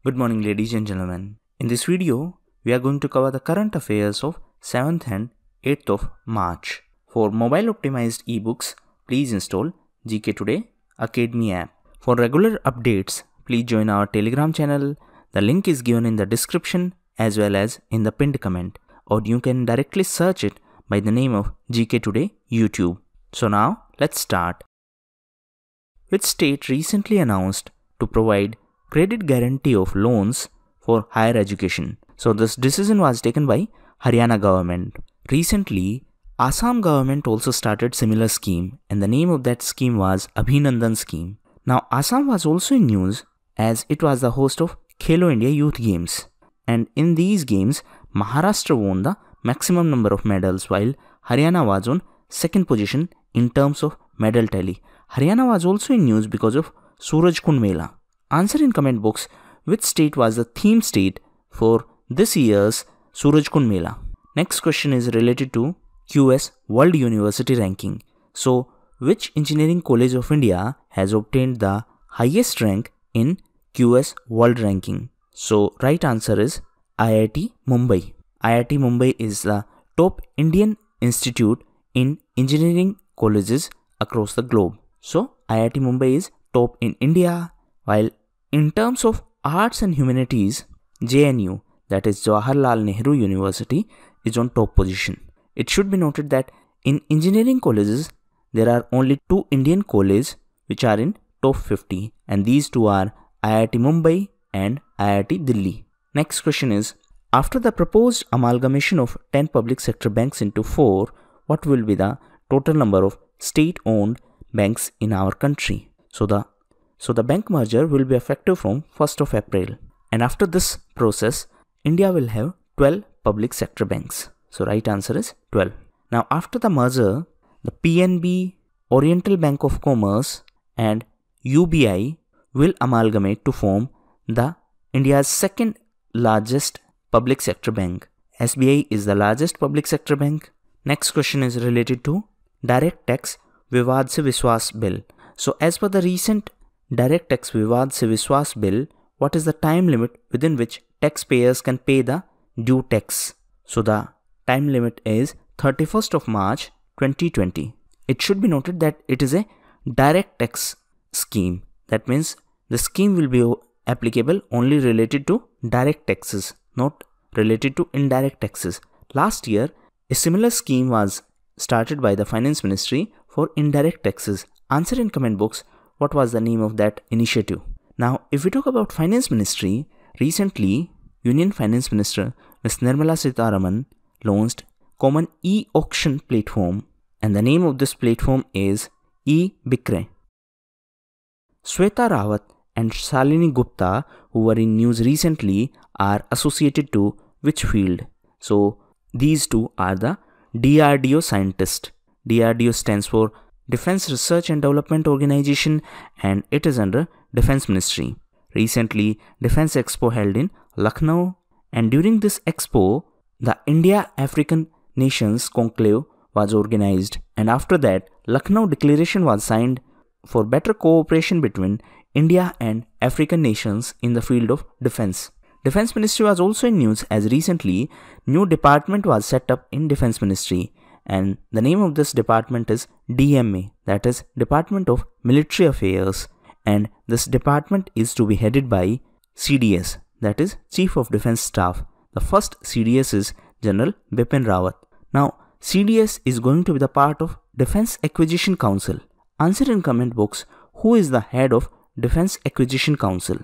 Good morning, ladies and gentlemen. In this video, we are going to cover the current affairs of 7th and 8th of March. For mobile optimized ebooks, please install GKToday Academy app. For regular updates, please join our Telegram channel. The link is given in the description as well as in the pinned comment, or you can directly search it by the name of GKToday YouTube. So now, let's start. Which state recently announced to provide credit guarantee of loans for higher education? So this decision was taken by Haryana government. Recently, Assam government also started similar scheme, and the name of that scheme was Abhinandan scheme. Now Assam was also in news as it was the host of Khelo India Youth Games, and in these games Maharashtra won the maximum number of medals while Haryana was on second position in terms of medal tally. Haryana was also in news because of Suraj Kund Mela. Answer in comment box which state was the theme state for this year's Suraj Kund Mela. Next question is related to QS World University Ranking. So, which engineering college of India has obtained the highest rank in QS World Ranking? So, right answer is IIT Mumbai. IIT Mumbai is the top Indian institute in engineering colleges across the globe. So, IIT Mumbai is top in India, while in terms of arts and humanities, JNU, that is Jawaharlal Nehru University, is on top position. It should be noted that in engineering colleges, there are only two Indian colleges which are in top 50, and these two are IIT Mumbai and IIT Delhi. Next question is, after the proposed amalgamation of 10 public sector banks into 4, what will be the total number of state-owned banks in our country? So the bank merger will be effective from 1st of April, and after this process, India will have 12 public sector banks. So right answer is 12. Now after the merger, the PNB, Oriental Bank of Commerce and UBI will amalgamate to form the India's second largest public sector bank. SBI is the largest public sector bank. Next question is related to Direct Tax Vivad Se Vishwas Bill. So as per the recent Direct Tax Vivad Se Vishwas Bill, what is the time limit within which taxpayers can pay the due tax? So the time limit is 31st of March 2020. It should be noted that it is a direct tax scheme. That means the scheme will be applicable only related to direct taxes, not related to indirect taxes. Last year, a similar scheme was started by the Finance Ministry for indirect taxes. Answer in comment box what was the name of that initiative. Now, if we talk about Finance Ministry, recently Union Finance Minister Ms. Nirmala Sitharaman launched Common E-Auction Platform, and the name of this platform is E-Bikray. Sweta Rawat and Shalini Gupta, who were in news recently, are associated to which field? So these two are the DRDO scientists. DRDO stands for Defense Research and Development Organization, and it is under Defense Ministry. Recently, Defense Expo held in Lucknow, and during this expo, the India-African Nations Conclave was organized, and after that, Lucknow Declaration was signed for better cooperation between India and African nations in the field of defense. Defense Ministry was also in news as recently new department was set up in Defense Ministry, and the name of this department is DMA, that is Department of Military Affairs, and this department is to be headed by CDS, that is Chief of Defense Staff. The first CDS is General Bipin Rawat. Now CDS is going to be the part of Defense Acquisition Council. Answer in comment box who is the head of Defense Acquisition Council.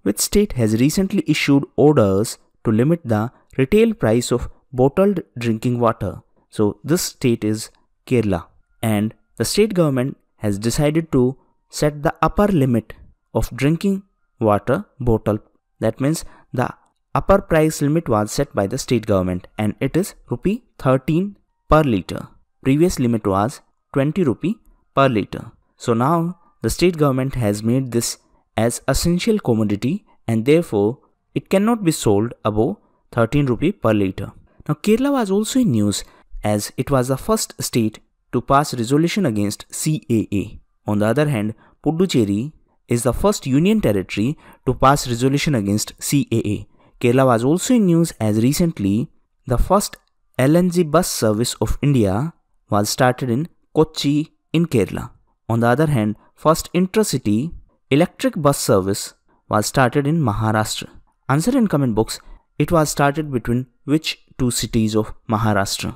Which state has recently issued orders to limit the retail price of bottled drinking water? So this state is Kerala, and the state government has decided to set the upper limit of drinking water bottle. That means the upper price limit was set by the state government, and it is rupee 13 per litre. Previous limit was 20 rupee per litre. So now the state government has made this as essential commodity, and therefore it cannot be sold above 13 rupee per litre. Now Kerala was also in news as it was the first state to pass resolution against CAA. On the other hand, Puducherry is the first union territory to pass resolution against CAA. Kerala was also in news as recently the first LNG bus service of India was started in Kochi in Kerala. On the other hand, first intercity electric bus service was started in Maharashtra. Answer in comment box. It was started between which two cities of Maharashtra?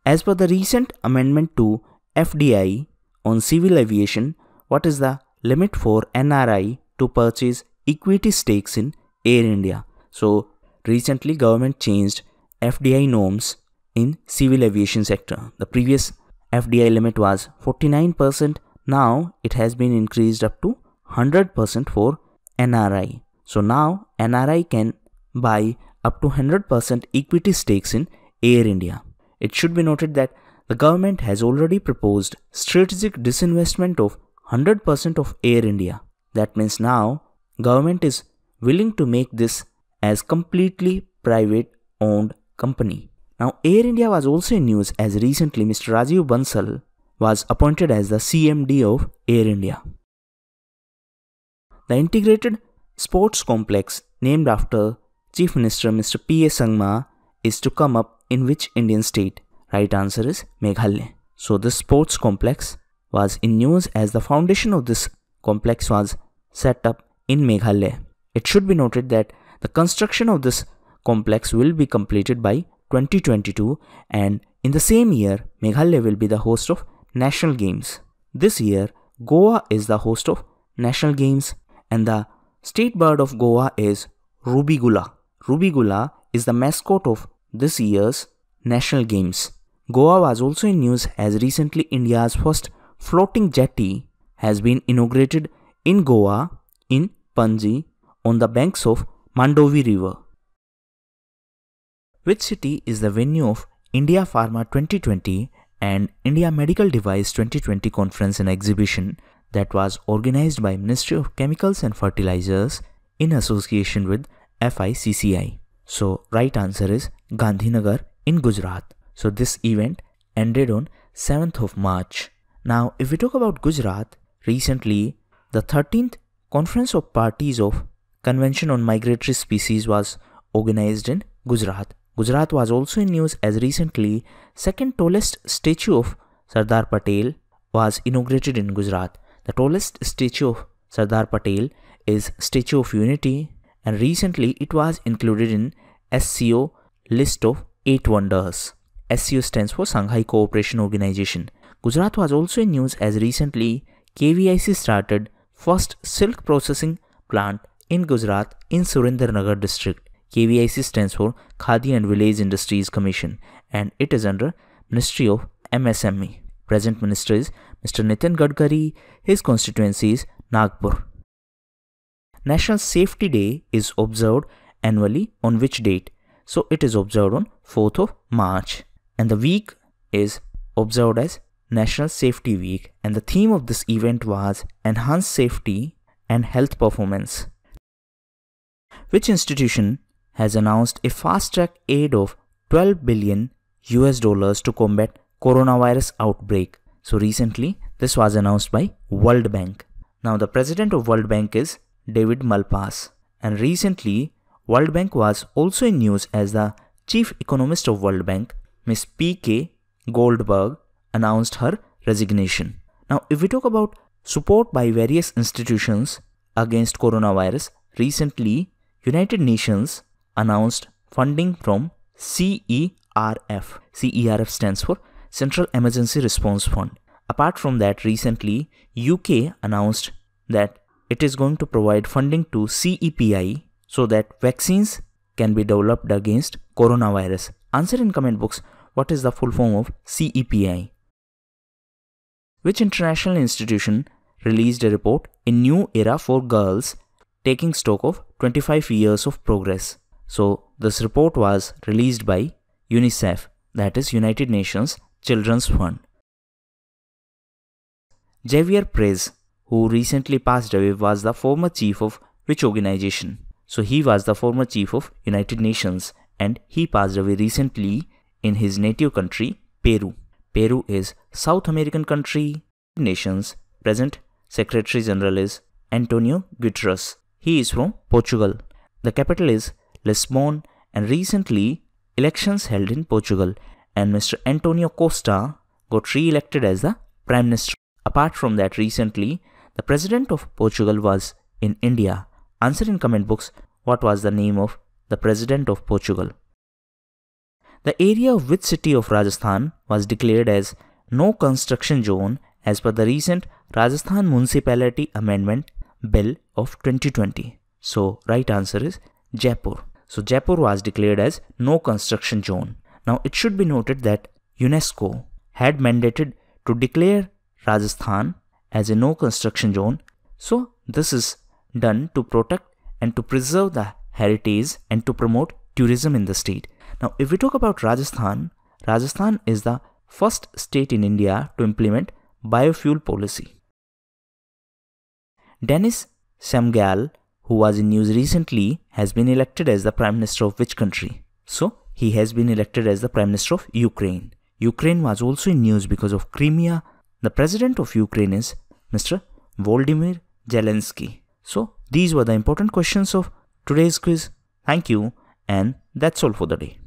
As per the recent amendment to FDI on civil aviation, what is the limit for NRI to purchase equity stakes in Air India? So recently government changed FDI norms in civil aviation sector. The previous FDI limit was 49%. Now it has been increased up to 100% for NRI. So now NRI can buy up to 100% equity stakes in Air India. It should be noted that the government has already proposed strategic disinvestment of 100% of Air India. That means now government is willing to make this as completely private owned company. Now Air India was also in news as recently Mr. Rajiv Bansal was appointed as the CMD of Air India. The integrated sports complex named after Chief Minister Mr. P.A. Sangma is to come up in which Indian state? Right answer is Meghalaya. So this sports complex was in news as the foundation of this complex was set up in Meghalaya. It should be noted that the construction of this complex will be completed by 2022 and in the same year Meghalaya will be the host of National Games. This year Goa is the host of National Games and the state bird of Goa is Rubigula. Rubigula is the mascot of this year's National Games. Goa was also in news as recently India's first floating jetty has been inaugurated in Goa in Panji on the banks of Mandovi River. Which city is the venue of India Pharma 2020 and India Medical Device 2020 conference and exhibition that was organized by Ministry of Chemicals and Fertilizers in association with FICCI? So right answer is Gandhinagar in Gujarat. So this event ended on 7th of March. Now if we talk about Gujarat, recently the 13th Conference of Parties of Convention on Migratory Species was organized in Gujarat. Gujarat was also in news as recently second tallest statue of Sardar Patel was inaugurated in Gujarat. The tallest statue of Sardar Patel is Statue of Unity and recently it was included in SCO list of 8 wonders. SCO stands for Shanghai Cooperation Organization. Gujarat was also in news as recently KVIC started first silk processing plant in Gujarat in Surendranagar district. KVIC stands for Khadi and Village Industries Commission and it is under Ministry of MSME. Present minister is Mr. Nitin Gadkari. His constituency is Nagpur. National Safety Day is observed annually on which date? So it is observed on 4th of March and the week is observed as National Safety Week and the theme of this event was Enhance Safety and Health Performance. Which institution has announced a fast-track aid of $12 billion to combat coronavirus outbreak? So recently this was announced by World Bank. Now the president of World Bank is David Malpass and recently World Bank was also in news as the chief economist of World Bank, Ms. P.K. Goldberg, announced her resignation. Now if we talk about support by various institutions against coronavirus, recently United Nations announced funding from CERF. CERF stands for Central Emergency Response Fund. Apart from that, recently UK announced that it is going to provide funding to CEPI so that vaccines can be developed against coronavirus. Answer in comment box what is the full form of CEPI. Which international institution released a report, A New Era for Girls, taking stock of 25 years of progress? So this report was released by UNICEF, that is United Nations Children's Fund. Javier Perez, who recently passed away, was the former chief of which organization? So he was the former chief of United Nations and he passed away recently in his native country, Peru. Peru is South American country. Nations present Secretary General is Antonio Guterres. He is from Portugal. The capital is Lisbon, and recently elections held in Portugal, and Mr. Antonio Costa got re-elected as the Prime Minister. Apart from that, recently the President of Portugal was in India. Answer in comment box what was the name of the President of Portugal. The area of which city of Rajasthan was declared as no construction zone as per the recent Rajasthan Municipality Amendment Bill of 2020. So right answer is Jaipur. So Jaipur was declared as no construction zone. Now it should be noted that UNESCO had mandated to declare Rajasthan as a no construction zone. So this is done to protect and to preserve the heritage and to promote tourism in the state. Now if we talk about Rajasthan, Rajasthan is the first state in India to implement biofuel policy. Denis Samgal, who was in news recently, has been elected as the Prime Minister of which country? So he has been elected as the Prime Minister of Ukraine. Ukraine was also in news because of Crimea. The President of Ukraine is Mr. Volodymyr Zelensky. So these were the important questions of today's quiz. Thank you, and that's all for the day.